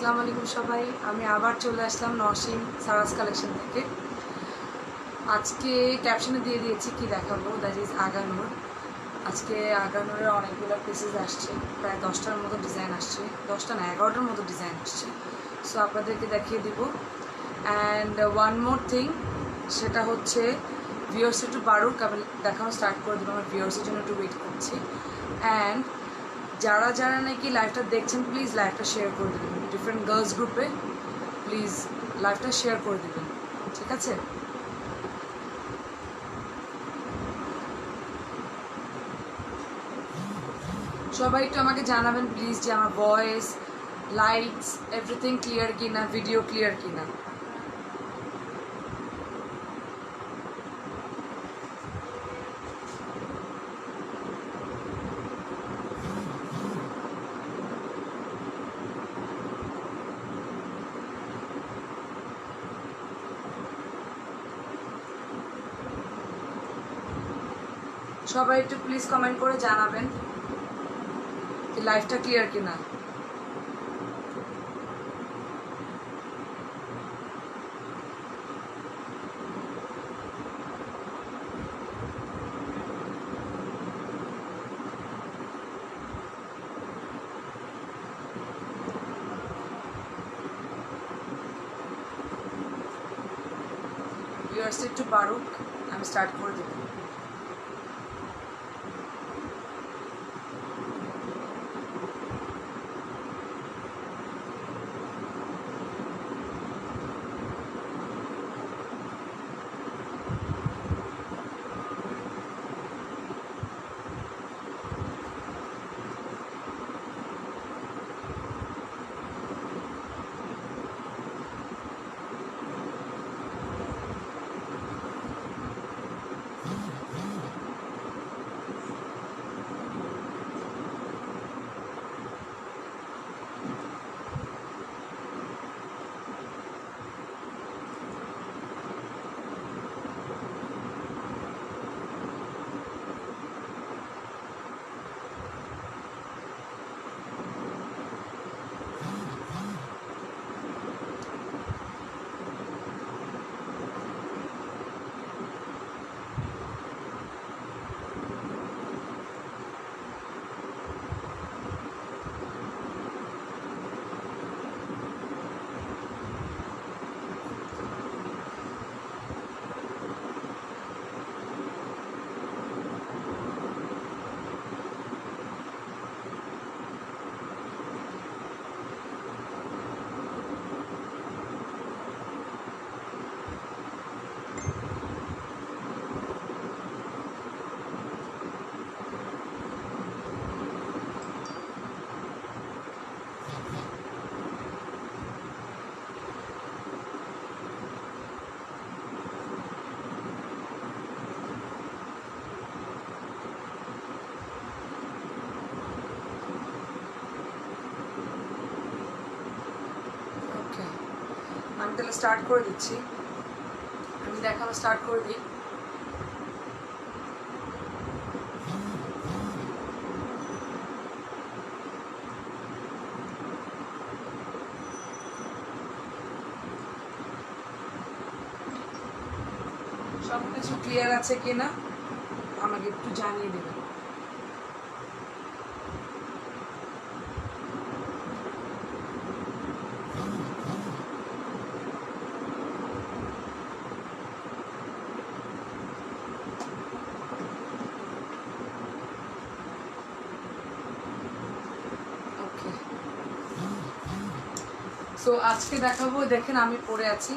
আসসালামু আলাইকুম সবাই। আমি আবার চলে আসলাম নওশিন সারাস কালেকশন থেকে। আজকে ক্যাপশনে দিয়ে দিয়েছি কি দেখাবো, দ্যাট ইজ আগানোর। আজকে আগানোরের অনেকগুলো পিসেস আসছে, প্রায় 10টার মতো ডিজাইন আসছে, 10টা না 11টার মতো ডিজাইন আসছে। সো আপনাদেরকে দেখিয়ে দিব। অ্যান্ড ওয়ান মোর থিং, সেটা হচ্ছে ভিউয়ার্স একটু বাড়ুক, আমি দেখানো স্টার্ট করে দেবো। আমার ভিউয়ার্সের জন্য একটু ওয়েট করছি। অ্যান্ড যারা যারা নাকি লাইভটা দেখছেন, প্লিজ লাইভটা শেয়ার করে দেবেন ডিফারেন্ট গার্লস গ্রুপে। প্লিজ লাইভটা শেয়ার করে দেবেন, ঠিক আছে? সবাই একটু আমাকে জানাবেন প্লিজ যে আমার ভয়েস, লাইটস, এভরিথিং ক্লিয়ার কিনা, ভিডিও ক্লিয়ার কিনা। সবাই একটু প্লিজ কমেন্ট করে জানাবেন যে লাইভটা ক্লিয়ার কিনা। ভিউয়ার্স একটু বাড়ুক, আমি স্টার্ট করে দেবো। আমি তাহলে স্টার্ট করে দিচ্ছি, আমি দেখানো স্টার্ট করে দিই। সব কিছু ক্লিয়ার আছে কিনা আমাকে একটু জানিয়ে দেবেন। সো আজকে দেখাবো, দেখেন আমি পরে আছি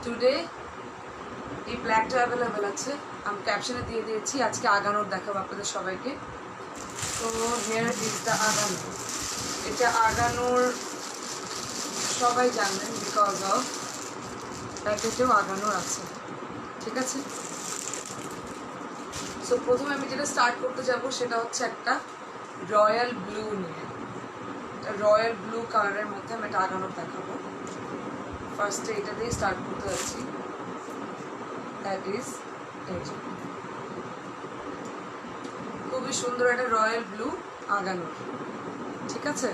টুডে। এই ব্ল্যাকটা অ্যাভেলেবেল আছে, আমি ক্যাপশনে দিয়ে দিয়েছি। আজকে আগানোর দেখাবো আপনাদের সবাইকে। তো হেয়ার ইজ দ্য আগানো। এটা আগানোর সবাই জানবেন বিকজ অফ প্যাকেটেও আগানোর আছে, ঠিক আছে? সো প্রথমে আমি যেটা স্টার্ট করতে যাব সেটা হচ্ছে একটা রয়্যাল ব্লু নিয়ে। রয়্যাল ব্লু কালারের মধ্যে আমি একটা আগানোর দেখাবো। ফার্স্টে এটা দিয়ে স্টার্ট করতে যাচ্ছি, দ্যাট ইজ এই যে খুবই সুন্দর একটা রয়্যাল ব্লু আগানোর, ঠিক আছে?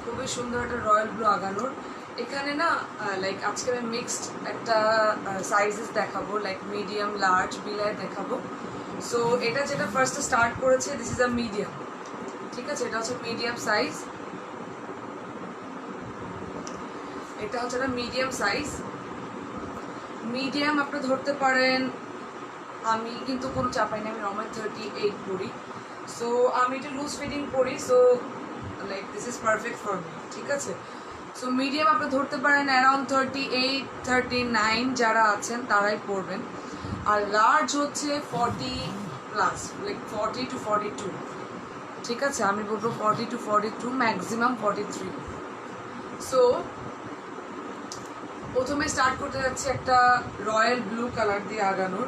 খুবই খুবই সুন্দর একটা রয়্যাল ব্লু আগানোর। এখানে না লাইক আজকে আমি মিক্সড একটা সাইজেস দেখাবো, লাইক মিডিয়াম, লার্জ, বিলায় দেখাবো। সো এটা যেটা ফার্স্টে স্টার্ট করেছে, দিস ইজ আ মিডিয়াম, ঠিক আছে? এটা হচ্ছে মিডিয়াম সাইজ, এটা হচ্ছে একটা মিডিয়াম সাইজ। মিডিয়াম আপনি ধরতে পারেন, আমি কিন্তু কোনো চাপাই না, আমি নর্মাল 38 পরি। সো আমি এটা লুজ ফিটিং পরি, so like this is perfect for me, ঠিক আছে? সো মিডিয়াম আপনি ধরতে পারেন অ্যারাউন্ড 38, 39 যারা আছেন তারাই পরবেন। আর লার্জ হচ্ছে 40+, লাইক 40 to 42, ঠিক আছে? আমি বলবো 40 to 42, ম্যাক্সিমাম 43। সো প্রথমে স্টার্ট করতে যাচ্ছি একটা রয়্যাল ব্লু কালার দিয়ে আগানোর।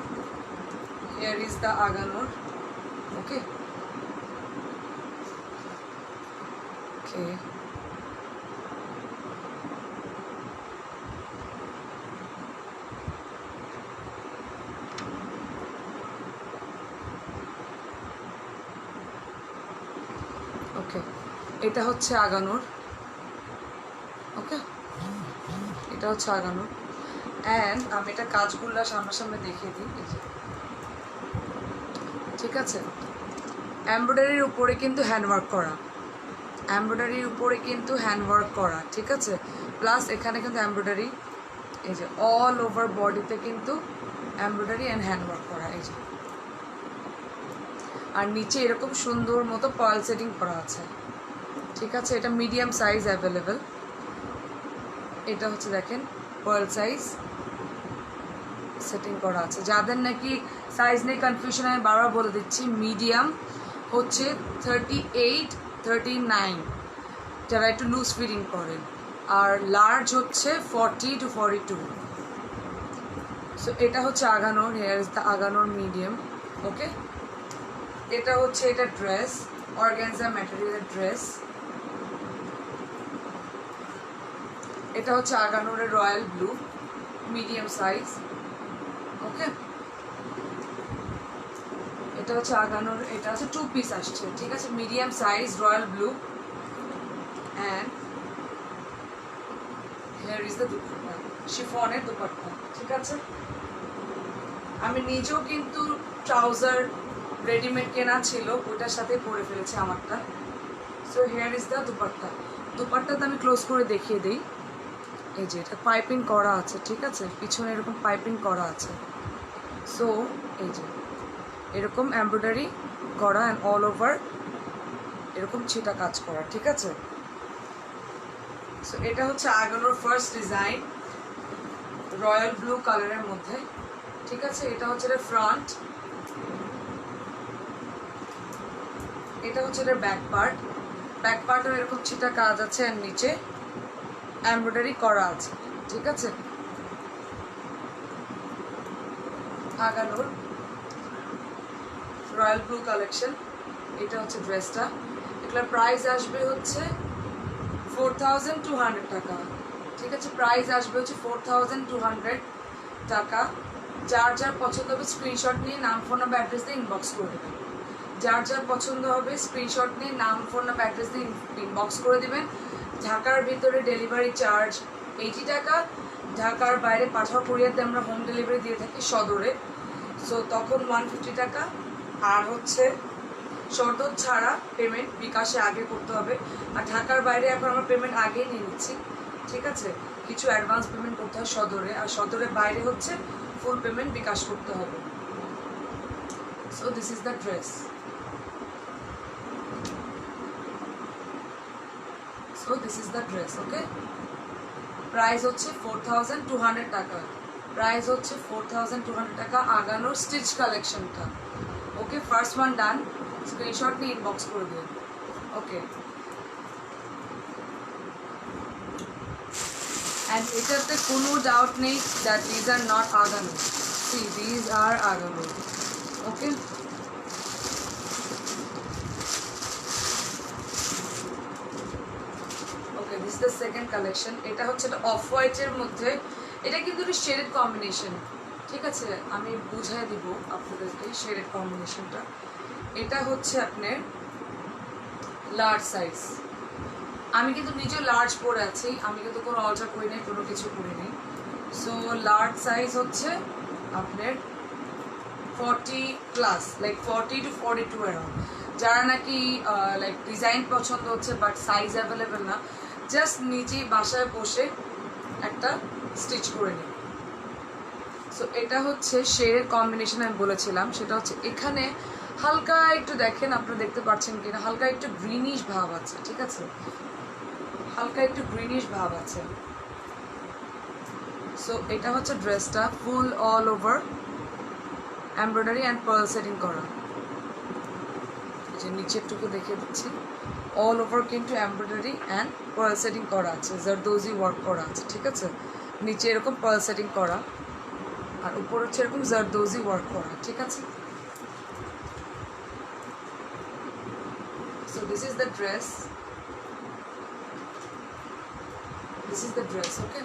হিয়ার ইজ দ্য আগানোর, ওকে ওকে। ওকে, এটা হচ্ছে আগানোর, ওকে, এটা হচ্ছে আগানোর। অ্যান্ড আমি এটা কাজগুলো সামনাসামনি দেখিয়ে দিই, এই যে, ঠিক আছে? এমব্রয়ডারির উপরে কিন্তু হ্যান্ডওয়ার্ক করা, এমব্রয়ডারির উপরে কিন্তু হ্যান্ডওয়ার্ক করা, ঠিক আছে? প্লাস এখানে কিন্তু এমব্রয়ডারি, এই যে অল ওভার বডিতে কিন্তু এমব্রয়ডারি অ্যান্ড হ্যান্ডওয়ার্ক করা, এই যে। আর নিচে এরকম সুন্দর মতো পার্ল সেটিং করা আছে, ঠিক আছে? এটা মিডিয়াম সাইজ অ্যাভেলেবেল। এটা হচ্ছে দেখেন পার্ল সাইজ সেটিং করা আছে। যাদের নাকি সাইজ নিয়ে কনফিউশন, আমি বারবার বলে দিচ্ছি, মিডিয়াম হচ্ছে 38, 39 যারা একটু লুজ ফিটিং করেন, আর লার্জ হচ্ছে 40 to 42। সো এটা হচ্ছে আগানোর, হেয়ার ইজ দ্য আগানোর মিডিয়াম, ওকে। এটা হচ্ছে এটা ড্রেস, অর্গানজা ম্যাটেরিয়ালের ড্রেস। এটা হচ্ছে আগানোরের royal blue medium size, okay. এটা হচ্ছে আগানোর, এটা হচ্ছে 2 পিস আসছে, ঠিক আছে? Medium size royal blue. And here is the dupatta, শিফনের দুপাট্টা, ঠিক আছে? আমি নিজেও কিন্তু ট্রাউজার রেডিমেড কেনা ছিল, ওটার সাথে পরে ফেলেছি আমারটা। So here is the dupatta. দুপাট্টাতে আমি ক্লোজ করে দেখিয়ে দিই, এই যে এটা পাইপিং করা আছে, ঠিক আছে? পিছনে এরকম পাইপিং করা আছে। সো এই যে এরকম এমব্রয়ডারি করা অ্যান্ড অল ওভার এরকম ছিটা কাজ করা, ঠিক আছে? সো এটা হচ্ছে আগানোর ফার্স্ট ডিজাইন রয়্যাল ব্লু কালারের মধ্যে, ঠিক আছে? এটা হচ্ছে এর ফ্রন্ট, এটা হচ্ছে এর ব্যাক পার্ট। ব্যাক পার্টেও এরকম ছিটা কাজ আছে আর নিচে এমব্রয়ডারি করা আছে, ঠিক আছে? আগানোর রয়্যাল ব্লু কালেকশন, এটা হচ্ছে ড্রেসটা। এগুলোর প্রাইস আসবে হচ্ছে 4200 টাকা, ঠিক আছে? প্রাইস আসবে হচ্ছে 4200 টাকা। যার যার পছন্দ হবে স্ক্রিনশট নিয়ে নাম, ফোন নাম্বার, অ্যাড্রেস দিয়ে ইনবক্স করে দেবেন। যার যার পছন্দ হবে স্ক্রিনশট নিয়ে নাম, ফোন নাম্বার, অ্যাড্রেস দিয়ে ইনবক্স করে দেবেন। ঢাকার ভিতরে ডেলিভারি চার্জ 80 টাকা, ঢাকার বাইরে পাঠাও কুরিয়ারতে আমরা হোম ডেলিভারি দিয়ে থাকি সদরে, সো তখন 150 টাকা। আর হচ্ছে সদর ছাড়া পেমেন্ট বিকাশে আগে করতে হবে। আর ঢাকার বাইরে এখন আমরা পেমেন্ট আগেই নিয়ে নিচ্ছি, ঠিক আছে? কিছু অ্যাডভান্স পেমেন্ট করতে হয় সদরে, আর সদরের বাইরে হচ্ছে ফুল পেমেন্ট বিকাশ করতে হবে। So this is the dress. So this is the dress, okay. Price হচ্ছে 4200 টাকা, প্রাইস হচ্ছে 4200 টাকা আগানোর স্টিচ কালেকশনটা, ওকে। ফার্স্ট ওয়ান ডান, স্ক্রিনশট নিয়ে ইনবক্স করে দিন, ওকে। অ্যান্ড এটাতে কোনো ডাউট নেই দ্যাট দিজ আর নট আগানো, সি দিজ আর আগানো, ওকে। ওকে, দিস দ্য সেকেন্ড কালেকশন। এটা হচ্ছে অফ হোয়াইটের মধ্যে, এটা কিন্তু একটা শেডেড কম্বিনেশন, ঠিক আছে? আমি বুঝাই দিব আপনাদেরকে শেডেড কম্বিনেশনটা। এটা হচ্ছে আপনার লার্জ সাইজ, আমি কিন্তু নিজে লার্জ পরে আছি, আমি কিন্তু কোনো অল্টার করি নাই, কোনো কিছু করি নাই। সো লার্জ সাইজ হচ্ছে আপনার 40+, লাইক 40 to 42 অ্যারাউন্ড। যারা নাকি লাইক ডিজাইন পছন্দ হচ্ছে বাট সাইজ অ্যাভেলেবেল না, জাস্ট নিজেই বাসায় বসে একটা স্টিচ করে নিন। সো এটা হচ্ছে শেডের কম্বিনেশন আমি বলেছিলাম, সেটা হচ্ছে এখানে হালকা একটু দেখেন, আপনারা দেখতে পাচ্ছেন কিনা, হালকা একটু গ্রিনিশ ভাব আছে, ঠিক আছে, হালকা একটু গ্রিনিশ ভাব আছে। সো এটা হচ্ছে ড্রেসটা full all over embroidery and pearl setting করা। যে নিচেরটুকু দেখিয়ে দিচ্ছি, অল ওভার কিন্তু এমব্রয়ডারি অ্যান্ড পার্ল সেটিং করা আছে, জারদোজি ওয়ার্ক করা আছে, ঠিক আছে। নিচে এরকম পার্ল সেটিং করা, আর উপর হচ্ছে এরকম জারদোজি ওয়ার্ক করা, ঠিক আছে। So this is the dress, this is the dress, okay,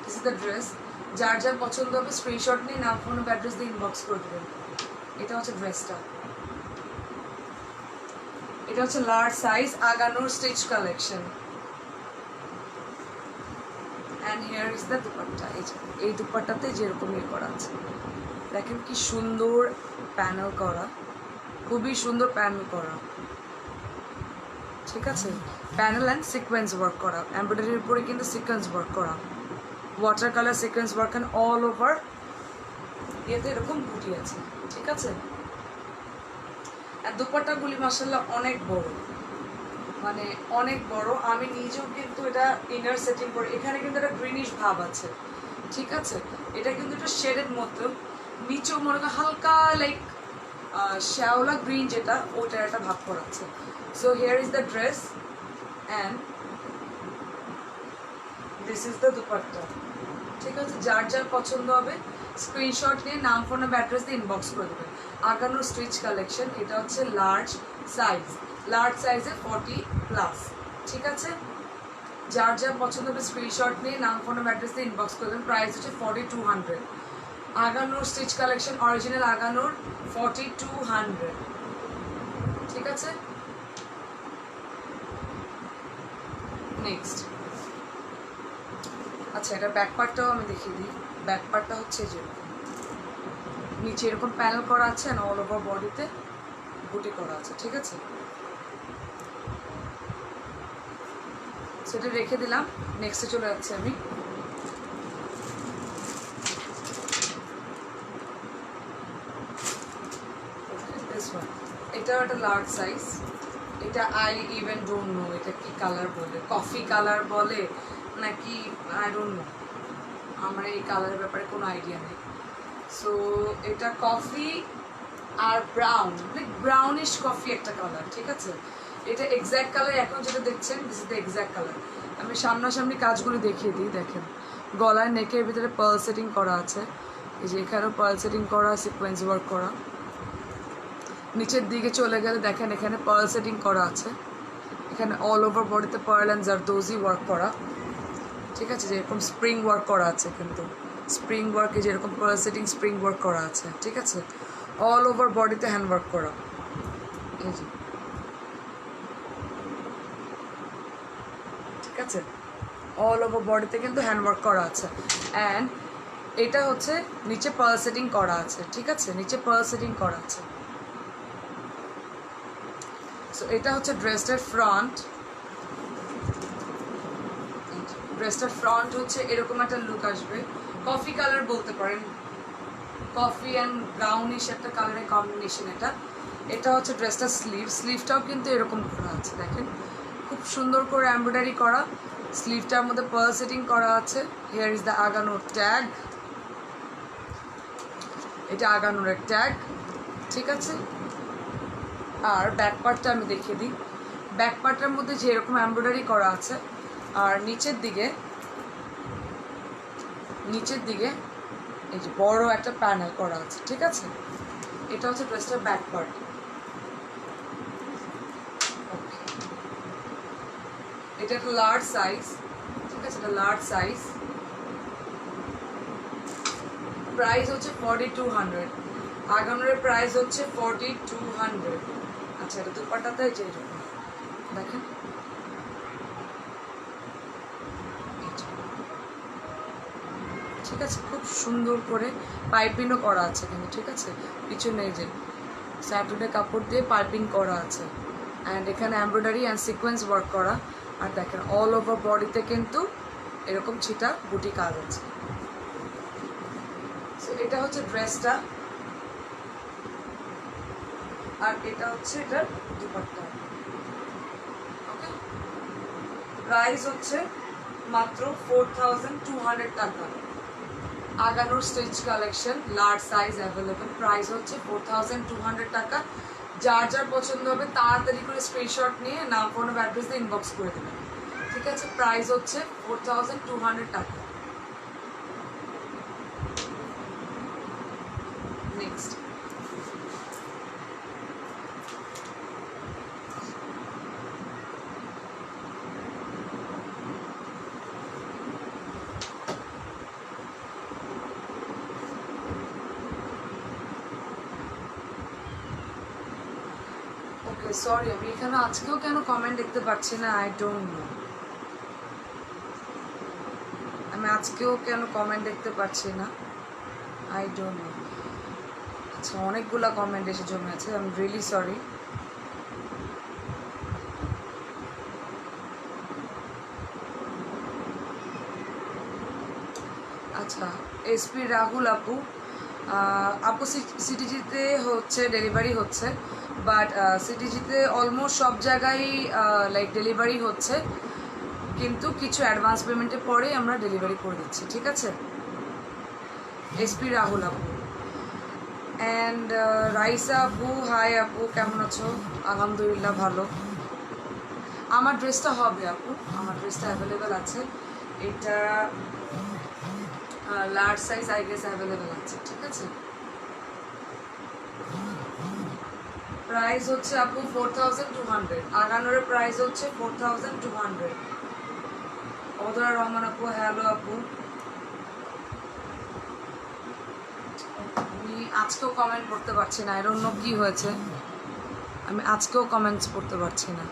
this is the dress. যার যার পছন্দ হবে স্ক্রিনশট নিয়ে নাম ফোন অ্যাড্রেস দিয়ে ইনবক্স করে দেবেন। এটা হচ্ছে ড্রেসটা, এটা হচ্ছে লার্জ সাইজ আগানোর stitch collection. And here is the dupatta. এই দুপাট্টাতে যেরকম ইয়ে করা আছে, দেখেন কি সুন্দর প্যানেল করা, খুবই সুন্দর প্যানেল করা, ঠিক আছে। প্যানেল অ্যান্ড সিকোয়েন্স ওয়ার্ক করা, এমব্রয়ডারির উপরে কিন্তু সিকোয়েন্স ওয়ার্ক করা, water colour sequence work and all over ইয়েতে এরকম বুটি আছে, ঠিক আছে। আর দুপাট্টাগুলি মাশাআল্লাহ অনেক বড়, মানে অনেক বড়। আমি নিজেও কিন্তু এটা ইনার সেটিং করে, এখানে কিন্তু একটা গ্রিনিশ ভাব আছে, ঠিক আছে। এটা কিন্তু একটা শেডের মতো, নিচেও মনে করেন হালকা লাইক শ্যাওলা গ্রিন, যেটা ওটার একটা ভাব করাচ্ছে। So here is the dress and this is the dupatta, ঠিক আছে। যার যার পছন্দ হবে স্ক্রিনশট নিয়ে নাম ফোন অ্যাড্রেস দিয়ে ইনবক্স করে দেবেন। আগানো স্টিচ কালেকশন, এটা হচ্ছে লার্জ সাইজ, লার্জ সাইজে 40+, ঠিক আছে। যার যার পছন্দ হবে স্ক্রিনশট নিয়ে নাম ফোন অ্যাড্রেস দিয়ে ইনবক্স করে দেবেন। প্রাইস হচ্ছে 4200। আগানোর স্টিচ কালেকশন, অরিজিনাল আগানোর 4200, ঠিক আছে। নেক্সট, আচ্ছা এটা ব্যাক পার্টটাও আমি দেখিয়ে দিই। ব্যাক পার্টটা হচ্ছে যেরকম নিচে এরকম প্যানেল করা আছে, আর অল ওভার বডিতে বুটি করা আছে, ঠিক আছে। সেটা রেখে দিলাম, নেক্সটে চলে যাচ্ছি আমি। এটাও একটা লার্জ সাইজ, এটা আই ইভেন ডোন্ট নো এটা কি কালার বলে, কফি কালার বলে নাকি আই ডোন্ট নো, আমার এই কালারের ব্যাপারে কোনো আইডিয়া নেই। সো এটা কফি আর ব্রাউন, লাইক ব্রাউনিশ কফি একটা কালার, ঠিক আছে। এটা এক্স্যাক্ট কালার এখন যেটা দেখছেন, this is the exact colour. আমি সামনাসামনি কাজগুলো দেখিয়ে দিই, দেখেন গলার নেকের ভিতরে পার্ল সেটিং করা আছে, এই যে এখানেও পার্ল সেটিং করা, সিকোয়েন্স ওয়ার্ক করা। নিচের দিকে চলে গেলে দেখেন এখানে পার্ল সেটিং করা আছে, এখানে অল ওভার বডিতে পার্ল অ্যান্ড জারদোজি ওয়ার্ক করা, ঠিক আছে। যেরকম স্প্রিং ওয়ার্ক করা আছে, কিন্তু স্প্রিং ওয়ার্কে যেরকম পার্ল সেটিং স্প্রিং ওয়ার্ক করা আছে, ঠিক আছে। অল ওভার বডিতে হ্যান্ড ওয়ার্ক করা, এই যে, ঠিক আছে। অল ওভার বডিতে কিন্তু হ্যান্ড ওয়ার্ক করা আছে। অ্যান্ড এটা হচ্ছে নিচে পার্ল সেটিং করা আছে, ঠিক আছে, নিচে পার্ল সেটিং করা আছে। সো এটা হচ্ছে ড্রেসটার ফ্রন্ট, ড্রেসটার ফ্রন্ট হচ্ছে এরকম একটা লুক আসবে, কফি কালার বলতে পারেন, কফি অ্যান্ড ব্রাউনিশ একটা কালারের কম্বিনেশন এটা। এটা হচ্ছে ড্রেসটার স্লিভ, স্লিভটাও কিন্তু এরকম করা আছে, দেখেন খুব সুন্দর করে এমব্রয়ডারি করা, স্লিভটার মধ্যে পার্ল সেটিং করা আছে। হিয়ার ইজ দ্য আগানোর ট্যাগ, এটা আগানোর ট্যাগ, ঠিক আছে। আর ব্যাক পার্টটা আমি দেখিয়ে দিই। ব্যাক পার্টটার মধ্যে যে এরকম এমব্রয়ডারি করা আছে, আর নিচের দিকে এই যে বড় একটা প্যানেল করা আছে, ঠিক আছে। এটা হচ্ছে ড্রেসটার ব্যাক পার্ট। এটা একটা লার্জ সাইজ, ঠিক আছে, এটা লার্জ সাইজ। প্রাইস হচ্ছে 4200, আগানোর প্রাইস হচ্ছে 4200। আচ্ছা এটা দুপাট্টাতে যেরকম দেখেন ঠিক আছে, খুব সুন্দর করে পাইপিংও করা আছে কিন্তু, ঠিক আছে, পিছনে এই যে স্যাটুডে কাপড় দিয়ে পাইপিং করা আছে, অ্যান্ড এখানে এমব্রয়ডারি অ্যান্ড সিকোয়েন্স ওয়ার্ক করা। আর দেখেন অল ওভার বডিতে কিন্তু এরকম ছিটা বুটি কাজ আছে। এটা হচ্ছে ড্রেসটা, আর এটা হচ্ছে এটার দুপাট্টা। ওকে, প্রাইস হচ্ছে মাত্র 4200 টাকা। আগানোর stitch collection large size available, price হচ্ছে 4200 টাকা। যার যার পছন্দ হবে তাড়াতাড়ি করে স্ক্রিনশট নিয়ে নাম ফোন অ্যাড্রেস দিয়ে ইনবক্স করে দেবেন, ঠিক আছে। প্রাইস হচ্ছে 4200 টাকা। নেক্সট সরি, আমি এখানে আজকেও কেন কমেন্ট দেখতে পাচ্ছি না, আই ডোন্ট নো। আমি আজকেও কেন কমেন্ট দেখতে পাচ্ছি না, আই ডোন্ট নো। আচ্ছা, অনেকগুলা কমেন্ট এসে জমে আছে, আই এম রিয়েলি সরি। আচ্ছা, এসপি রাহুল আপু, আপু সিটিজিতে হচ্ছে ডেলিভারি হচ্ছে, বাট সিটিজিতে অলমোস্ট সব জায়গায় লাইক ডেলিভারি হচ্ছে, কিন্তু কিছু অ্যাডভান্স পেমেন্টের পরেই আমরা ডেলিভারি করে দিচ্ছি, ঠিক আছে। এসপি রাহুল আপু অ্যান্ড রাইসা আপু, হাই আপু, কেমন আছো? আলহামদুলিল্লাহ ভালো। আমার ড্রেসটা হবে আপু, আমার ড্রেসটা অ্যাভেলেবেল আছে, এটা large size I guess available আছে, ঠিক আছে। প্রাইস হচ্ছে আপু 4200। আগানোরের প্রাইস হচ্ছে 4200। অদরা রহমান আপু, হ্যালো আপু। আমি আজকেও কমেন্ট করতে পারছি না, আই ডোন্ট নো কি হয়েছে, আমি আজকেও কমেন্টস পড়তে পারছি না।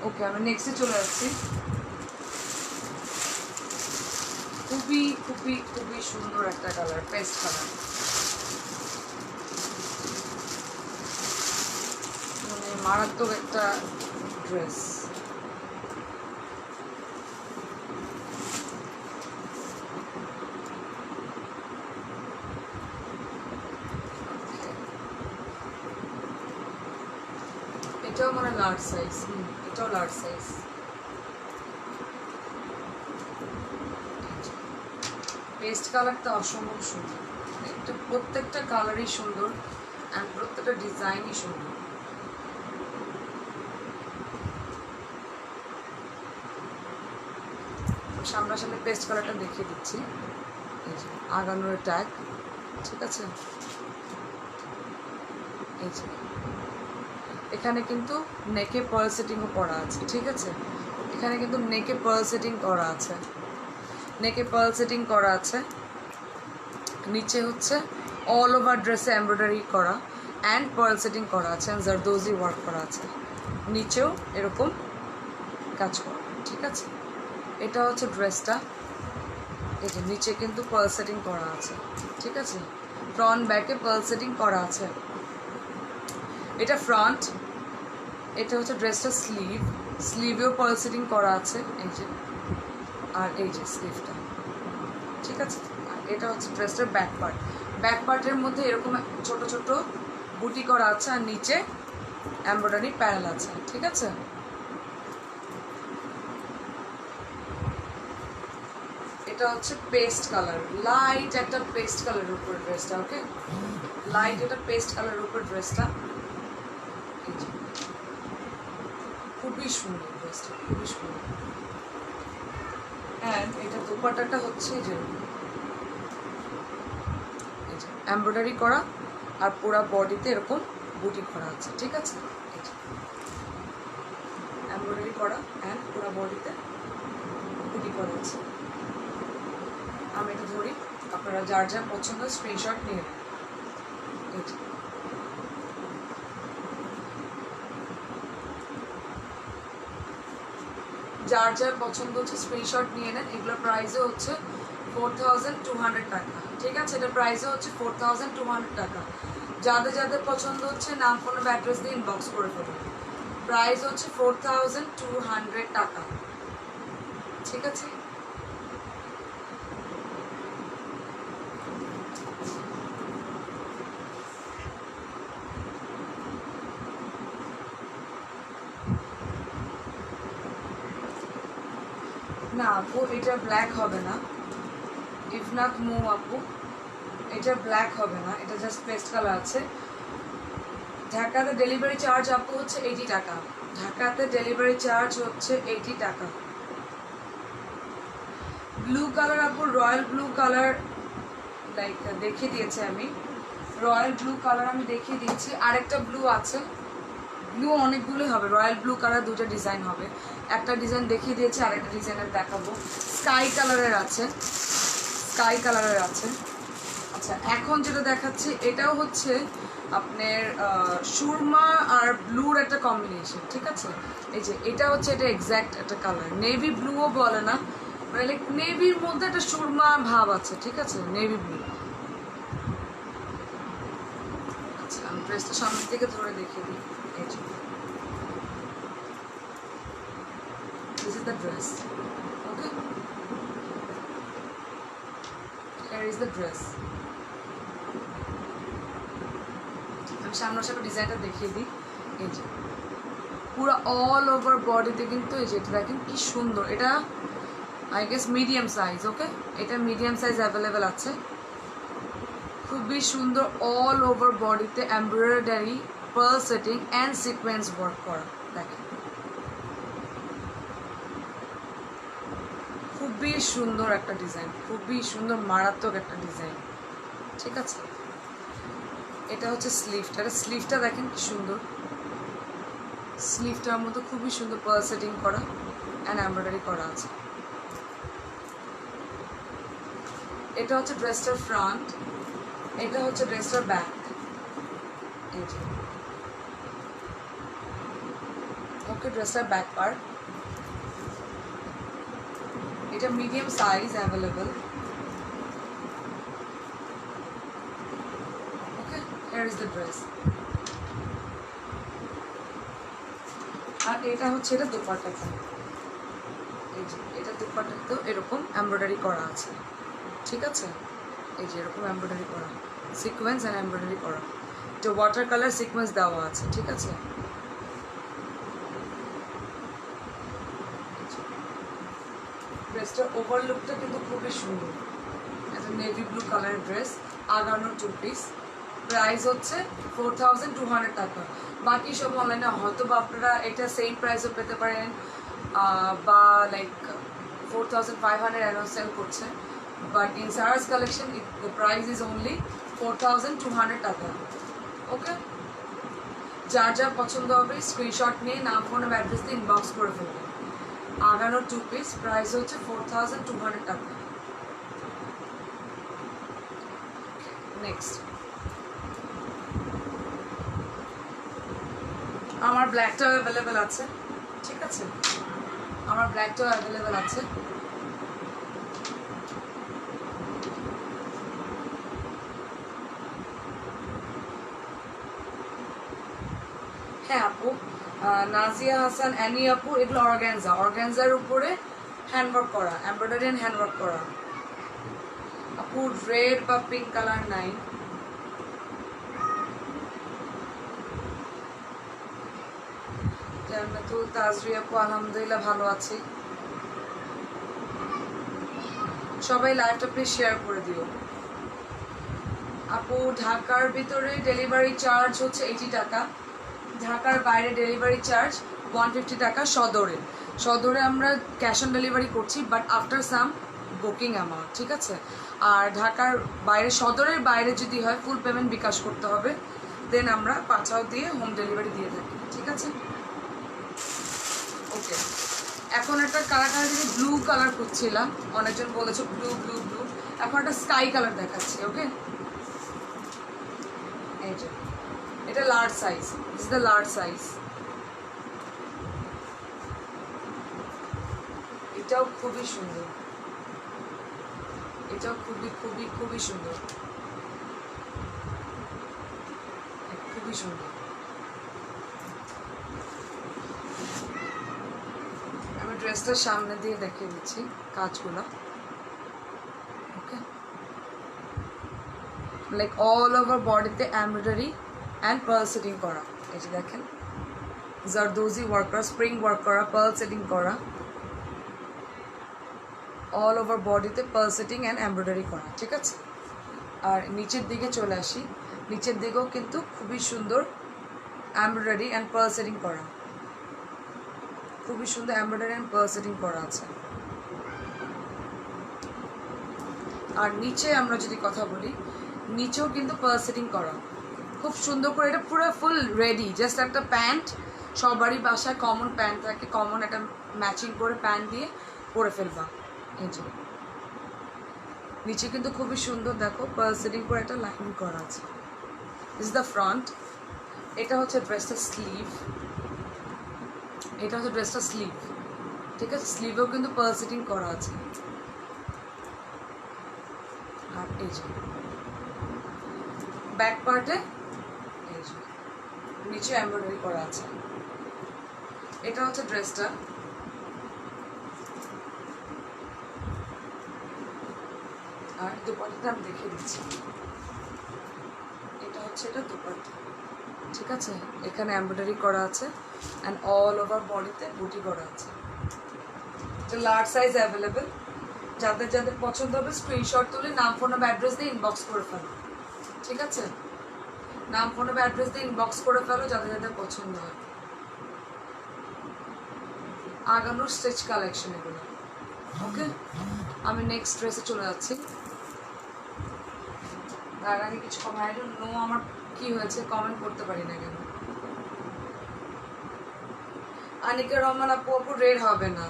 ওকে, আমি নেক্সটে চলে যাচ্ছি। খুবই খুবই খুবই সুন্দর একটা কালার, পেস্ট কালার, মানে মারাত্মক একটা ড্রেস। এটাও মানে লার্জ সাইজ, এটাও লার্জ সাইজ। পেস্ট কালারটা অসম্ভব সুন্দর, এটা প্রত্যেকটা কালারই সুন্দর অ্যান্ড প্রত্যেকটা ডিজাইনই সুন্দর। সামনাসামনি পেস্ট কালারটা দেখিয়ে দিচ্ছি, এই যে আগানোর ট্যাগ, ঠিক আছে। এই যে এখানে কিন্তু নেকে পার্ল সেটিংও করা আছে, ঠিক আছে। এখানে কিন্তু নেকে পার্ল সেটিং করা আছে, নেকে পার্ল সেটিং করা আছে। নিচে হচ্ছে অল ওভার ড্রেসে এমব্রয়ডারি করা অ্যান্ড পার্ল সেটিং করা আছে, অ্যান্ড জারদোজি ওয়ার্ক করা আছে, নিচেও এরকম কাজ করা, ঠিক আছে। এটা হচ্ছে ড্রেসটা, এই যে নিচে কিন্তু পার্ল সেটিং করা আছে, ঠিক আছে। ফ্রন্ট ব্যাকে পার্ল সেটিং করা আছে, এটা ফ্রন্ট। এটা হচ্ছে ড্রেসটা স্লিভ, স্লিভেও পার্ল সেটিং করা আছে, এই যে, আর এই যে স্লিভটা, ঠিক আছে। আর এটা হচ্ছে ড্রেসটার ব্যাক পার্ট, ব্যাক পার্টের মধ্যে এরকম ছোট ছোট বুটি করা আছে, আর নিচে এমব্রয়ডারি প্যানেল আছে, ঠিক আছে। এটা হচ্ছে পেস্ট কালার, লাইট একটা পেস্ট কালারের উপর ড্রেসটা, ওকে, লাইট একটা পেস্ট কালারের উপর ড্রেসটা। খুবই সুন্দর ড্রেসটা, খুবই সুন্দর। অ্যান্ড এটা দুপাট্টাটা হচ্ছে যে এমব্রয়ডারি করা, আর পুরা বডিতে এরকম বুটি করা আছে, ঠিক আছে। এমব্রয়ডারি করা অ্যান্ড পুরা বডিতে বুটি করা আছে। আমি এটা ধরি, আপনারা যার যার পছন্দ স্ক্রিনশট নিয়ে নেন। যার যার পছন্দ হচ্ছে স্ক্রিনশট নিয়ে নেন। এগুলোর প্রাইসও হচ্ছে 4200 টাকা, ঠিক আছে? এটা প্রাইসও হচ্ছে 4200 টাকা। যাদের যাদের পছন্দ হচ্ছে নাম ফোন অ্যাড্রেস দিয়ে ইনবক্স করে ফেলুন। প্রাইস হচ্ছে 4200 টাকা, ঠিক আছে? না আপু, এটা ব্ল্যাক হবে না। ইফনাক মু আপু, এটা ব্ল্যাক হবে না, এটা জাস্ট পেস্ট কালার আছে। ঢাকাতে ডেলিভারি চার্জ আপু হচ্ছে 80 টাকা। ঢাকাতে ডেলিভারি চার্জ হচ্ছে 80 টাকা। ব্লু কালার আপু, রয়্যাল ব্লু কালার লাইক দেখিয়ে দিয়েছি আমি। রয়্যাল ব্লু কালার আমি দেখিয়ে দিয়েছি। আরেকটা ব্লু আছে, ব্লু অনেকগুলোই হবে। রয়্যাল ব্লু কালার দুটো ডিজাইন হবে। একটা ডিজাইন দেখিয়ে দিয়েছি, আরেকটা ডিজাইনের দেখাবো। স্কাই কালারের আছে, স্কাই কালারের আছে। আচ্ছা, এখন যেটা দেখাচ্ছি এটাও হচ্ছে আপনার সুরমা আর ব্লুর একটা কম্বিনেশন, ঠিক আছে? এই যে এটা হচ্ছে, এটা এক্স্যাক্ট একটা কালার, নেভি ব্লুও বলে না, মানে লাইক নেভির মধ্যে একটা সুরমা ভাব আছে, ঠিক আছে? Navy blue. আচ্ছা, আমি ড্রেসটা সামনের থেকে ধরে দেখিয়ে দিই। এই যে this is the dress, okay? Here is the dress. আমি সামনের সাথে ডিজাইনটা দেখিয়ে দিই। এই যে পুরো অল ওভার বডিতে কিন্তু এই যে এটা দেখেন কি সুন্দর। এটা I guess medium size, okay? এটা মিডিয়াম সাইজ অ্যাভেলেবেল আছে। খুবই সুন্দর, অল ওভার বডিতে embroidery, pearl setting and sequence work করা। দেখেন খুবই সুন্দর একটা ডিজাইন, খুবই সুন্দর, মারাত্মক একটা ডিজাইন, ঠিক আছে? এটা হচ্ছে স্লিভটা, এটা স্লিভটা দেখেন কি সুন্দর। স্লিভটার মধ্যে খুবই সুন্দর পার্ল সেটিং করা অ্যান্ড এমব্রয়ডারি করা আছে। এটা হচ্ছে ড্রেসটার ফ্রন্ট, এটা হচ্ছে ড্রেসটার ব্যাক। এই যে ওকে, ড্রেসটার ব্যাক পার্ট। এটা medium size available, okay? Here is the dress. আর এটা হচ্ছে এটা দোপাট্টাটা। এই যে এটা দোপাট্টাতেও এরকম এমব্রয়ডারি করা আছে, ঠিক আছে? এই যে এরকম এমব্রয়ডারি করা, সিকোয়েন্স অ্যান্ড এমব্রয়ডারি করা। এটা ওয়াটার কালার সিকোয়েন্স দেওয়া আছে, ঠিক আছে? ড্রেসটার ওভারলুকটা কিন্তু খুবই সুন্দর। একটা নেভি ব্লু কালারের ড্রেস, আগানো 2 পিস। প্রাইস হচ্ছে 4200 টাকা। বাকি সব অনলাইনে হয়তো বা আপনারা এটা সেম প্রাইসও পেতে পারেন, বা লাইক 4500 অ্যানো সেল করছে, but in Sara's collection the price is only 4200 টাকা, ওকে? যার যার পছন্দ হবে স্ক্রিনশট নিয়ে নাম ফোন অ্যাড্রেস দিয়ে ইনবক্স করে ফেলবেন। আগানো 2 পিস, প্রাইস হচ্ছে 4200 টাকা। নেক্সট আমার ব্ল্যাকটাও অ্যাভেলেবেল আছে, ঠিক আছে? আমার ব্ল্যাকটাও অ্যাভেলেবেল আছে। হ্যাঁ আপু, নাজিয়া হাসান, অ্যানি আপু, এগুলো অর্গানজা, অর্গানজার উপরে হ্যান্ডওয়ার্ক করা, এমব্রয়ডারি অ্যান্ড হ্যান্ডওয়ার্ক করা। আপু রেড বা পিঙ্ক কালার নাই। জান্নাতুল তাজরি আপু, আলহামদুলিল্লাহ ভালো আছি। সবাই লাইভটা প্লিজ শেয়ার করে দিও। আপু ঢাকার ভিতরে ডেলিভারি চার্জ হচ্ছে 80 টাকা, ঢাকার বাইরে ডেলিভারি চার্জ 150 টাকা। সদরে আমরা ক্যাশ অন ডেলিভারি করছি, but after some booking amount, ঠিক আছে? আর ঢাকার বাইরে, সদরের বাইরে যদি হয় ফুল পেমেন্ট বিকাশ করতে হবে, দেন আমরা পাঠাও দিয়ে হোম ডেলিভারি দিয়ে থাকি, ঠিক আছে? ওকে, এখন একটা কালার যদি ব্লু কালার করছিলাম, অনেকজন বলেছে ব্লু ব্লু ব্লু, এখন একটা স্কাই কালার দেখাচ্ছি, ওকে? এই যে এটা large size, this is the large size. এটাও খুবই সুন্দর, এটাও খুবই খুবই খুবই সুন্দর, খুবই সুন্দর। আমি ড্রেসটার সামনে দিয়ে দেখিয়ে দিচ্ছি কাজগুলো। ওকে, লাইক অল ওভার বডিতে এমব্রয়ডারি অ্যান্ড পার্ল সেটিং করা। এই যে দেখেন, জারদোজি ওয়ার্ক করা, স্প্রিং ওয়ার্ক করা, পার্ল সেটিং করা, অল ওভার বডিতে পার্ল সেটিং অ্যান্ড এমব্রয়ডারি করা। ঠিক আছে, আর নিচের দিকে চলে আসি, নিচের দিকেও কিন্তু খুবই সুন্দর এমব্রয়ডারি অ্যান্ড পার্ল সেটিং করা, খুবই সুন্দর এমব্রয়ডারি অ্যান্ড পার্ল সেটিং করা আছে। আর নিচে আমরা যদি কথা বলি, নিচেও কিন্তু পার্ল সেটিং করা খুব সুন্দর করে। এটা পুরো ফুল রেডি, জাস্ট একটা প্যান্ট, সবারই বাসায় কমন প্যান্ট থাকে, কমন একটা ম্যাচিং করে প্যান্ট দিয়ে পরে ফেলবা। এই যে নিচে কিন্তু খুবই সুন্দর, দেখো পার্ল সেটিং করে একটা লাইন করা আছে। This is the front. এটা হচ্ছে ড্রেসটার স্লিভ, এটা হচ্ছে ড্রেসটার স্লিভ। ঠিক আছে, স্লিভেও কিন্তু পার্ল সেটিং করা আছে। আর এই যে ব্যাক পার্টে এই যে নিচে এমব্রয়ডারি করা আছে। এটা হচ্ছে ড্রেসটা। আর দুপাট্টাটা আমি দেখিয়ে দিচ্ছি, এটা হচ্ছে এটা দুপাট্টা। ঠিক আছে, এখানে এমব্রয়ডারি করা আছে অ্যান্ড অল ওভার বডিতে বুটি করা আছে। এটা লার্জ সাইজ অ্যাভেলেবেল, যাদের যাদের পছন্দ হবে স্ক্রিনশট তুলে নাম ফোন নাম্বার অ্যাড্রেস দিয়ে ইনবক্স করে ফেলো। ঠিক আছে, নাম ফোন নাম্বার অ্যাড্রেস দিয়ে ইনবক্স করে ফেলো যাদের যাদের পছন্দ হয়। আগানোর স্টিচ কালেকশন এগুলো। ওকে, আমি নেক্সট ড্রেসে চলে যাচ্ছি। তার আগে কিছু কমেন্ট, আই ডোন্ট নো আমার কি হয়েছে, কমেন্ট করতে পারি না কেন। আনিকা রহমান আপু, আপু রেড হবে না।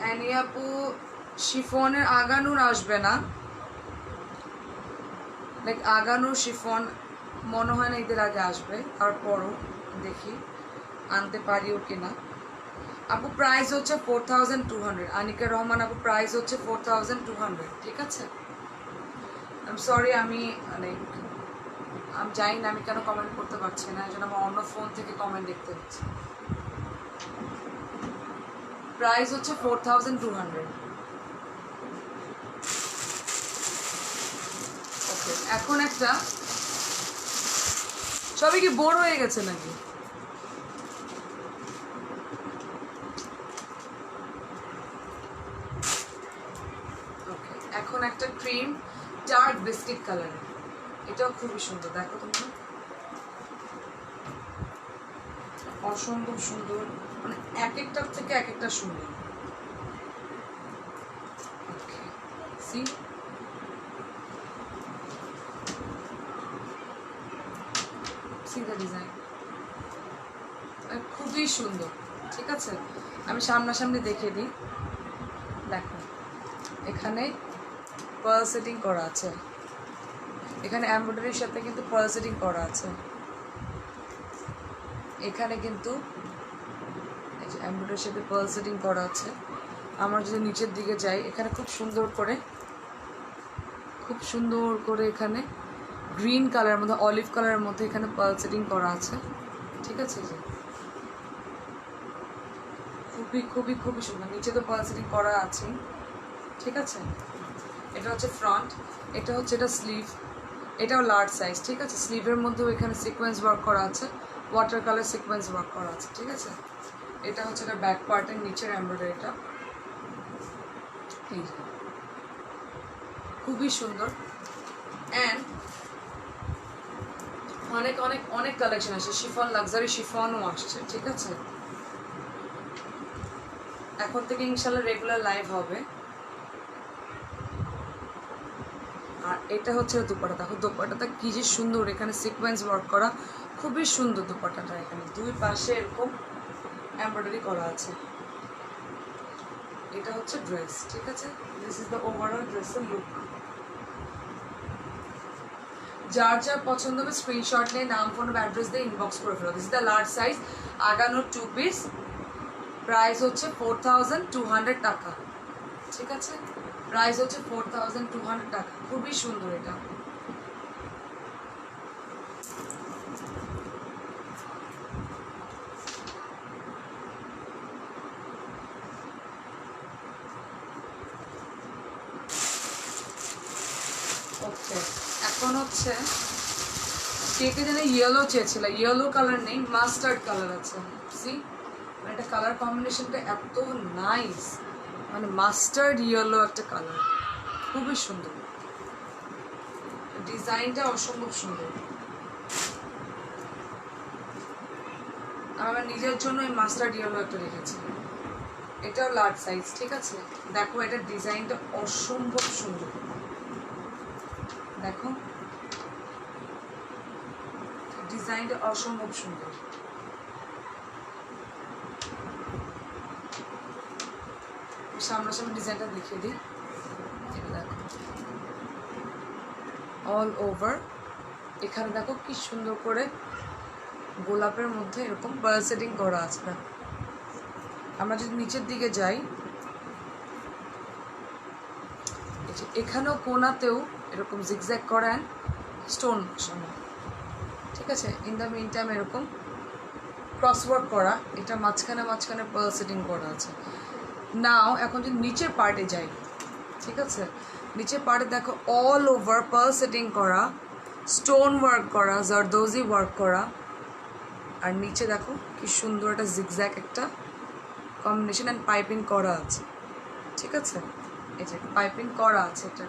অ্যানি আপু, শিফনের আগানুর আসবে না, লাইক আগানুর শিফন মনে হয় না ঈদের আগে আসবে, তারপরও দেখি আনতে পারিও কিনা। আপু প্রাইস হচ্ছে 4200। আনিকা রহমান আপু প্রাইস হচ্ছে 4200। ঠিক আছে, আই এম সরি, আমি জানি না আমি কেন কমেন্ট করতে পারছি না, এই জন্য আমার অন্য ফোন থেকে কমেন্ট দেখতে হচ্ছে। প্রাইস হচ্ছে 4200। ওকে, এখন একটা, সবই কি বোর হয়ে গেছে নাকি? ওকে, এখন একটা ক্রিম ডার্ক বিস্কিট কালার, এটাও খুবই সুন্দর। দেখো তোমরা, অসম্ভব সুন্দর, মানে এক একটার থেকে এক একটা সুন্দর। ওকে, সি দ্য ডিজাইন, খুবই সুন্দর। ঠিক আছে, আমি সামনাসামনি দেখিয়ে দিই। দেখো, এখানে পার্ল সেটিং করা আছে, এখানে এমব্রয়ডারির সাথে কিন্তু পার্ল সেটিং করা আছে। এখানে কিন্তু এই যে এমব্রয়ডারির সাথে পার্ল সেটিং করা আছে। আমরা যদি নিচের দিকে যাই, এখানে খুব সুন্দর করে এখানে গ্রিন কালারের মধ্যে, অলিভ কালারের মধ্যে এখানে পার্ল সেটিং করা আছে। ঠিক আছে, যে খুবই খুবই খুবই সুন্দর। নিচে তো পার্ল সেটিং করা আছে। ঠিক আছে, এটা হচ্ছে ফ্রন্ট, এটা হচ্ছে এটা স্লিভ, এটাও লার্জ সাইজ। ঠিক আছে, স্লিভের মধ্যেও এখানে সিকোয়েন্স ওয়ার্ক করা আছে, ওয়াটার কালার সিকোয়েন্স ওয়ার্ক করা আছে। ঠিক আছে, এটা হচ্ছে এটা ব্যাক পার্টের নিচের এমব্রয়ডারিটা। এই খুবই সুন্দর, অ্যান্ড অনেক অনেক অনেক কালেকশন আসছে, শিফন, লাক্সারি শিফনও আসছে। ঠিক আছে, এখন থেকে ইনশাল্লাহ রেগুলার লাইভ হবে। আর এটা হচ্ছে দুপাটা, দেখো দুপাটাটা কি যে সুন্দর, এখানে সিকোয়েন্স ওয়ার্ক করা, খুবই সুন্দর দুপাটাটা। এখানে দুই পাশে এরকম এমব্রয়ডারি করা আছে। এটা হচ্ছে ড্রেস। ঠিক আছে, দিস ইজ দ্য ওভারঅল ড্রেসের লুক। যার যার পছন্দ হবে স্ক্রিনশট নিয়ে নাম ফোন অ্যাড্রেস দিয়ে ইনবক্স করে ফেলো। This is the large size আগানোর 2 পিস, প্রাইস হচ্ছে 4200 টাকা। ঠিক আছে, প্রাইস হচ্ছে 4200 টাকা। খুবই সুন্দর এটা। ওকে, এখন হচ্ছে কে কে যেন ইয়েলো চেয়েছিল, ইয়েলো কালার নেই, মাস্টার্ড কালার আছে। সি এটা কালার কম্বিনেশনটা এত নাইস, মানে মাস্টার্ড ইয়েলো একটা কালার, খুবই সুন্দর, ডিজাইনটা অসম্ভব সুন্দর। আমি আমার নিজের জন্য এই মাস্টার্ড ইয়েলো একটা রেখেছি, এটাও লার্জ সাইজ। ঠিক আছে, দেখো এটার ডিজাইনটা অসম্ভব সুন্দর, দেখো ডিজাইনটা অসম্ভব সুন্দর। সামনাসামনি ডিজাইনটা দেখিয়ে দিই, দেখো অল ওভার। এখানে দেখো কি সুন্দর করে গোলাপের মধ্যে এরকম পার্ল সেটিং করা আছে। দেখো আমরা যদি নিচের দিকে যাই, এখানেও কোনাতেও এরকম জিগজ্যাগ করা অ্যান্ড স্টোন বসানো। ঠিক আছে, ইন দ্য মিন টাইম এরকম ক্রসওয়ার্ক করা, এটা মাঝখানে মাঝখানে পার্ল সেটিং করা আছে। নাও এখন যদি নিচের পার্টে যাই, ঠিক আছে, নিচের পার্টে দেখো অল ওভার পার্ল সেটিং করা, স্টোন ওয়ার্ক করা, জারদোজি ওয়ার্ক করা, আর নিচে দেখো কি সুন্দর একটা জিগজ্যাগ একটা কম্বিনেশন অ্যান্ড পাইপিং করা আছে। ঠিক আছে, এই যে পাইপিং করা আছে এটা।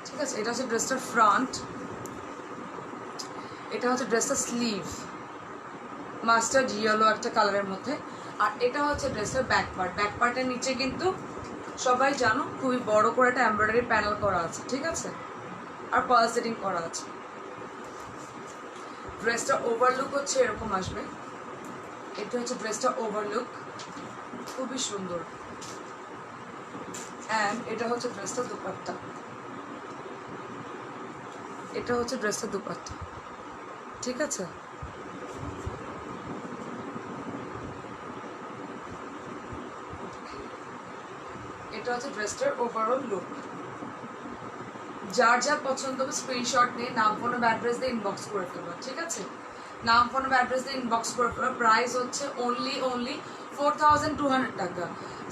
ঠিক আছে, এটা হচ্ছে ড্রেসটার ফ্রন্ট, এটা হচ্ছে ড্রেসটার স্লিভ, মাস্টার্ড ইয়েলো একটা কালারের মধ্যে। আর এটা হচ্ছে ড্রেসের ব্যাক পার্ট। ব্যাক পার্টের নিচে কিন্তু সবাই জানো খুবই বড় করে একটা এমব্রয়ডারি প্যানেল করা আছে। ঠিক আছে, আর পার্ল সেটিং করা আছে। ড্রেসটা ওভারলুক হচ্ছে এরকম আসবে, এটা হচ্ছে ড্রেসটা ওভারলুক, খুবই সুন্দর। অ্যান্ড এটা হচ্ছে ড্রেসটা দুপাট্টা, এটা হচ্ছে ড্রেসটা দুপাট্টা। ঠিক আছে, এটা হচ্ছে ড্রেসটার ওভারঅল লুক। যার যার পছন্দ হবে স্ক্রিনশট নিয়ে নাম ফোন অ্যাড্রেস দিয়ে ইনবক্স করে ফেলবো। ঠিক আছে, নাম ফোন অ্যাড্রেস দিয়ে ইনবক্স করে ফেলবো। প্রাইস হচ্ছে অনলি 4200 টাকা।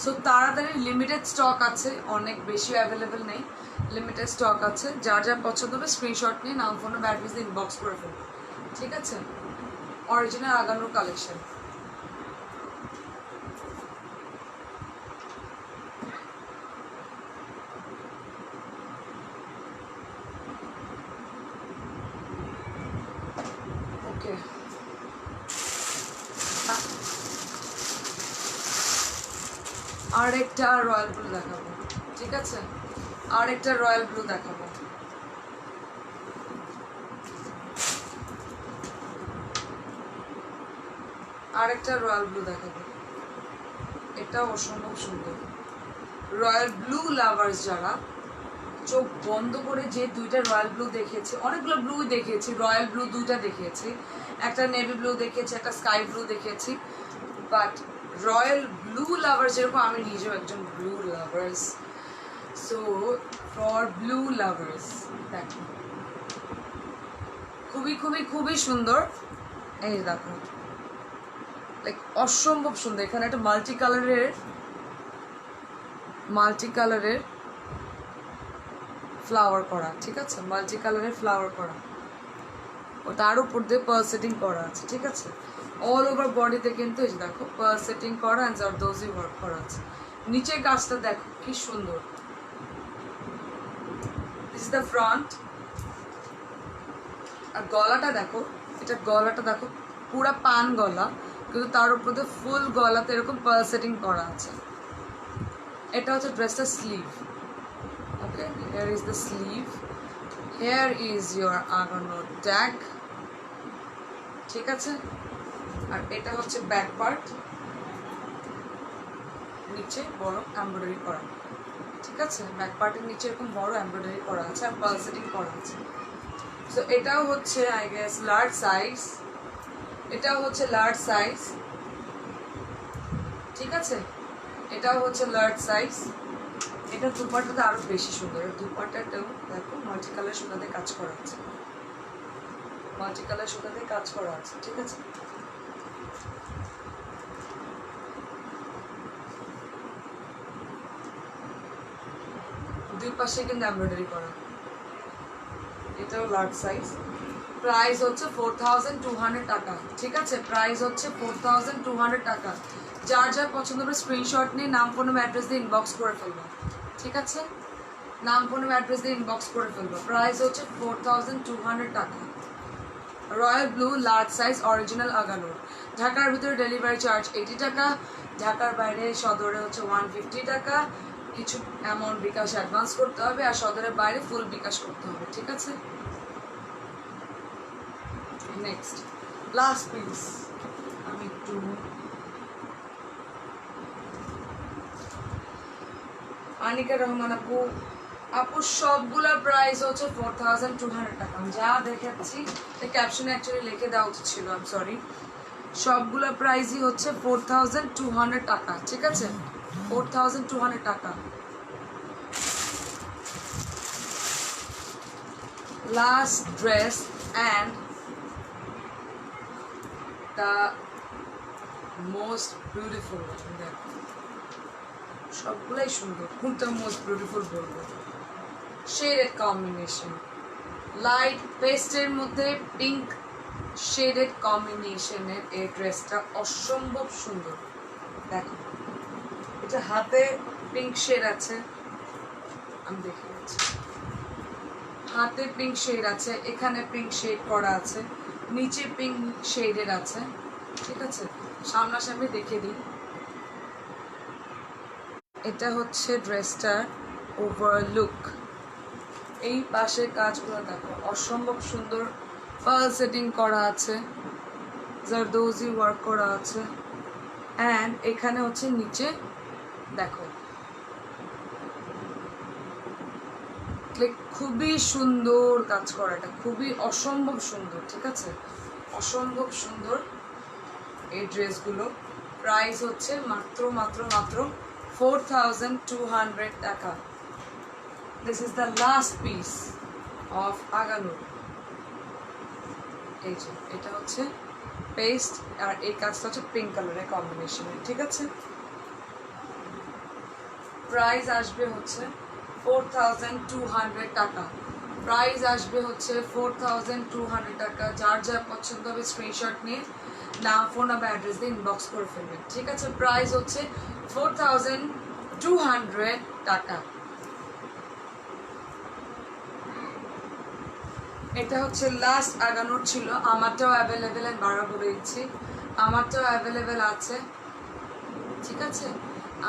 সো তাড়াতাড়ি, লিমিটেড স্টক আছে, অনেক বেশি অ্যাভেলেবেল নেই, লিমিটেড স্টক আছে। যার যার পছন্দ হবে স্ক্রিনশট নিয়ে নাম ফোন অ্যাড্রেস দিয়ে ইনবক্স করে ফেলবো। ঠিক আছে, অরিজিনাল আগানোর কালেকশন। ওকে, আর একটা রয়্যাল ব্লু দেখাবো। ঠিক আছে, আর একটা রয়্যাল ব্লু দেখাবো। আর একটা রয়্যাল ব্লু দেখাবো, এটা অসম্ভব সুন্দর। রয়্যাল ব্লু লাভার্স যারা, চোখ বন্ধ করে যে দুইটা রয়্যাল ব্লু দেখিয়েছি, অনেকগুলো ব্লু দেখিয়েছি, রয়্যাল ব্লু দুইটা দেখিয়েছি, একটা নেভি ব্লু দেখিয়েছি, একটা স্কাই ব্লু দেখিয়েছি, বাট রয়্যাল ব্লু লাভার্স যেরকম আমি নিজেও একজন blue lovers, so for blue lovers দেখো খুবই খুবই খুবই সুন্দর। এই দেখো লাইক অসম্ভব সুন্দর। এখানে একটা মাল্টি কালারের ফ্লাওয়ার করা। ঠিক আছে, মাল্টি কালারের ফ্লাওয়ার করা, ও তার উপর দিয়ে পার্ল সেটিং করা আছে। ঠিক আছে, অল ওভার বডিতে কিন্তু এই যে দেখো পার্ল সেটিং করা অ্যান্ড জারদোজি ওয়ার্ক করা আছে। নিচের কাজটা দেখো কি সুন্দর। This is the front. আর গলাটা দেখো, এটা গলাটা দেখো পুরা পান গলা, কিন্তু তার উপর দিয়ে ফুল গলাতে এরকম পার্ল সেটিং করা আছে। এটা হচ্ছে ড্রেসটা sleeve. Okay, here is the sleeve, here is your আগানো ট্যাগ। ঠিক আছে, আর এটা হচ্ছে ব্যাক পার্ট, নিচে বড় এমব্রয়ডারি করা। ঠিক আছে, ব্যাক পার্টের নিচে এরকম বড় এমব্রয়ডারি করা আছে আর পার্ল সেটিং করা আছে। সো এটাও হচ্ছে আই গেস লার্জ সাইজ, এটাও হচ্ছে লার্জ সাইজ, ঠিক আছে, এটাও হচ্ছে লার্জ সাইজ। এটা দুপাট্টাটা আরো বেশি সুন্দর, দুপাট্টাটাও দেখো মাল্টি কালার সুতাতে কাজ করা আছে, মাল্টি কালার সুতাতে কাজ করা আছে, ঠিক আছে। দুই পাশে কিন্তু এমব্রয়ডারি করা। এটাও লার্জ সাইজ, প্রাইস হচ্ছে 4200 টাকা, ঠিক আছে, প্রাইস হচ্ছে 4200 টাকা। যার যার পছন্দ হবে স্ক্রিনশট নিয়ে নাম ফোন অ্যাড্রেস দিয়ে ইনবক্স করে ফেলবো, ঠিক আছে, নাম ফোন অ্যাড্রেস দিয়ে ইনবক্স করে ফেলবো। প্রাইস হচ্ছে 4200 টাকা। Royal blue large size original আগানোর। ঢাকার ভিতরে ডেলিভারি চার্জ 80 টাকা, ঢাকার বাইরে সদরে হচ্ছে 150 টাকা। কিছু অ্যামাউন্ট বিকাশ অ্যাডভান্স করতে হবে, আর সদরের বাইরে ফুল বিকাশ করতে হবে, ঠিক আছে। নেক্সট লাস্ট পিস, আমি একটু আনিকা রহমান আপু, আপু সবগুলোর প্রাইস হচ্ছে 4200 টাকা। আমি যা দেখাচ্ছি ক্যাপশনে অ্যাকচুয়ালি লিখে দেওয়া উচিত ছিল, আই এম সরি। সবগুলোর প্রাইসই হচ্ছে 4200 টাকা, ঠিক আছে, 4200 টাকা। Last dress and the most beautiful, দেখো সবগুলাই সুন্দর, কোনটা মোস্ট বিউটিফুল বলবো, শেডেড কম্বিনেশন, লাইট পেস্টের মধ্যে পিঙ্ক শেডেড কম্বিনেশনের এই ড্রেসটা অসম্ভব সুন্দর। দেখো এটা হাতে পিঙ্ক শেড আছে, আমি দেখে দিচ্ছি, হাতে পিঙ্ক শেড আছে, এখানে পিঙ্ক শেড করা আছে, নিচে পিঙ্ক শেডের আছে, ঠিক আছে, সামনাসামনি দেখে দিই। এটা হচ্ছে ড্রেসটার ওভার লুক। এই পাশের কাজগুলো দেখো অসম্ভব সুন্দর, পার্ল সেটিং করা আছে, জারদৌজি ওয়ার্ক করা আছে, অ্যান্ড এখানে হচ্ছে নিচে দেখো খুবই সুন্দর কাজ করা, এটা খুবই অসম্ভব সুন্দর, ঠিক আছে, অসম্ভব সুন্দর এই ড্রেসগুলো। প্রাইস হচ্ছে মাত্র মাত্র মাত্র 4200 টাকা। This is the last piece of আগানুর। এই যে এটা হচ্ছে পেস্ট, আর এই কাজটা হচ্ছে পিঙ্ক কালারের কম্বিনেশনে, ঠিক আছে। প্রাইস আসবে হচ্ছে 4200 টাকা, প্রাইস আসবে হচ্ছে 4200 টাকা। যার যার পছন্দ হবে স্ক্রিনশট নিয়ে নাম ফোন বা অ্যাড্রেস দিয়ে ইনবক্স করে ফেলবেন, ঠিক আছে। প্রাইস হচ্ছে 4200 টাকা। এটা হচ্ছে লাস্ট আগানোর ছিল, আমারটাও অ্যাভেলেবেল, আমি বারবার বলে দিচ্ছি আমারটাও অ্যাভেলেবেল আছে, ঠিক আছে,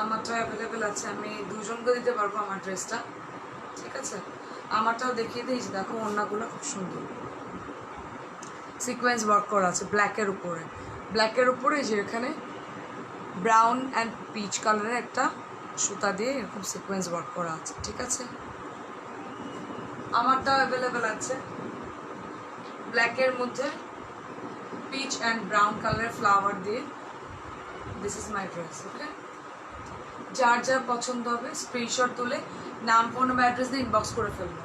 আমারটাও অ্যাভেলেবেল আছে, আমি দুজনকে দিতে পারবো আমার ড্রেসটা, ঠিক আছে। আমারটাও দেখিয়ে দিয়েছি, দেখো ওড়নাগুলো খুব সুন্দর সিকোয়েন্স ওয়ার্ক করা আছে ব্ল্যাকের উপরে, ব্ল্যাকের উপরে যে এখানে ব্রাউন অ্যান্ড পিচ কালারের একটা সুতা দিয়ে এরকম সিকোয়েন্স ওয়ার্ক করা আছে, ঠিক আছে। আমারটাও অ্যাভেলেবেল আছে ব্ল্যাকের মধ্যে পিচ অ্যান্ড ব্রাউন কালারের ফ্লাওয়ার দিয়ে। দিস ইজ মাই ড্রেস, ওকে। যার যার পছন্দ হবে স্ক্রিনশট তুলে নাম ফোন বা অ্যাড্রেস দিয়ে ইনবক্স করে ফেলবো।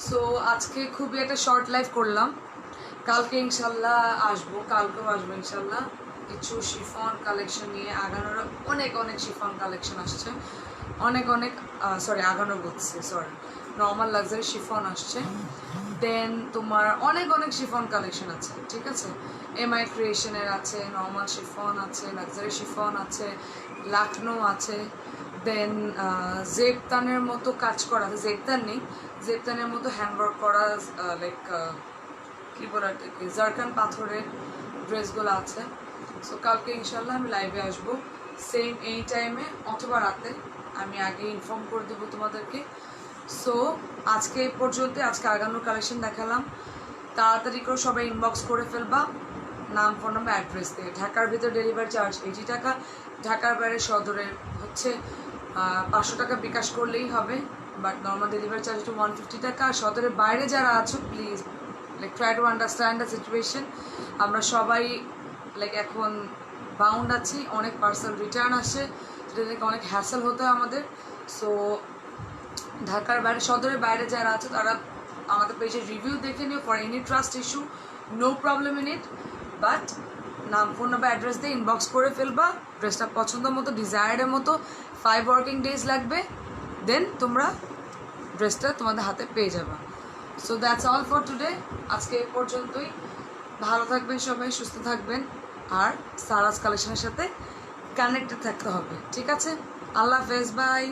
সো আজকে খুবই একটা শর্ট লাইভ করলাম, কালকে ইনশাল্লাহ আসবো, কালকেও আসবো ইনশাল্লাহ কিছু শিফন কালেকশন নিয়ে। আগানোর অনেক অনেক শিফন কালেকশন আসছে, অনেক অনেক সরি আগানো বলছে, সরি নর্মাল লাক্সারি শিফন আসছে, দেন তোমার অনেক অনেক শিফন কালেকশন আছে, ঠিক আছে। এমআই ক্রিয়েশনের আছে, নর্মাল শিফন আছে, লাক্সারি শিফন আছে, লাকনো আছে, দেন জেবতানের মতো কাজ করা আছে, জেবতান নেই, জেবতানের মতো হ্যান্ডওয়ার্ক করা লাইক কী বলে জারকান পাথরের ড্রেসগুলো আছে। সো কালকে ইনশাল্লাহ আমি লাইভে আসবো সেম এই টাইমে অথবা রাতে, আমি আগে ইনফর্ম করে দেবো তোমাদেরকে। সো আজকে এই পর্যন্ত, আজকে আগানোর কালেকশন দেখালাম, তাড়াতাড়ি করে সবাই ইনবক্স করে ফেলবা নাম ফোন নাম্বার অ্যাড্রেস দিয়ে। ঢাকার ভিতর ডেলিভারি চার্জ 80 টাকা, ঢাকার বাইরে সদরের হচ্ছে 500 টাকা বিকাশ করলেই হবে, বাট নর্মাল ডেলিভারি চার্জ একটু 150 টাকা। আর সদরের বাইরে যারা আছো please like try to understand the situation. আমরা সবাই লাইক এখন বাউন্ড আছি, অনেক পার্সেল রিটার্ন আসে, সেটা থেকে অনেক হ্যাসেল হতে হয় আমাদের। সো ঢাকার বাইরে, সদরের বাইরে যারা আছে তারা আমাদের পেজের রিভিউ দেখে নিও for any trust issue, no problem in it. But নাম, ফোন নাম্বার, অ্যাড্রেস দিয়ে ইনবক্স করে ফেলবা। ড্রেসটা পছন্দ মতো, ডিজায়ারের মতো 5 ওয়ার্কিং ডেজ লাগবে, দেন তোমরা ড্রেসটা তোমাদের হাতে পেয়ে যাবা। So that's all for today. আজকে এই পর্যন্তই। ভালো থাকবেন সবাই, সুস্থ থাকবেন, আর সারাস কালেকশনের সাথে কানেক্টেড থাকতে হবে, ঠিক আছে? আল্লাহ হাফেজ, বাই।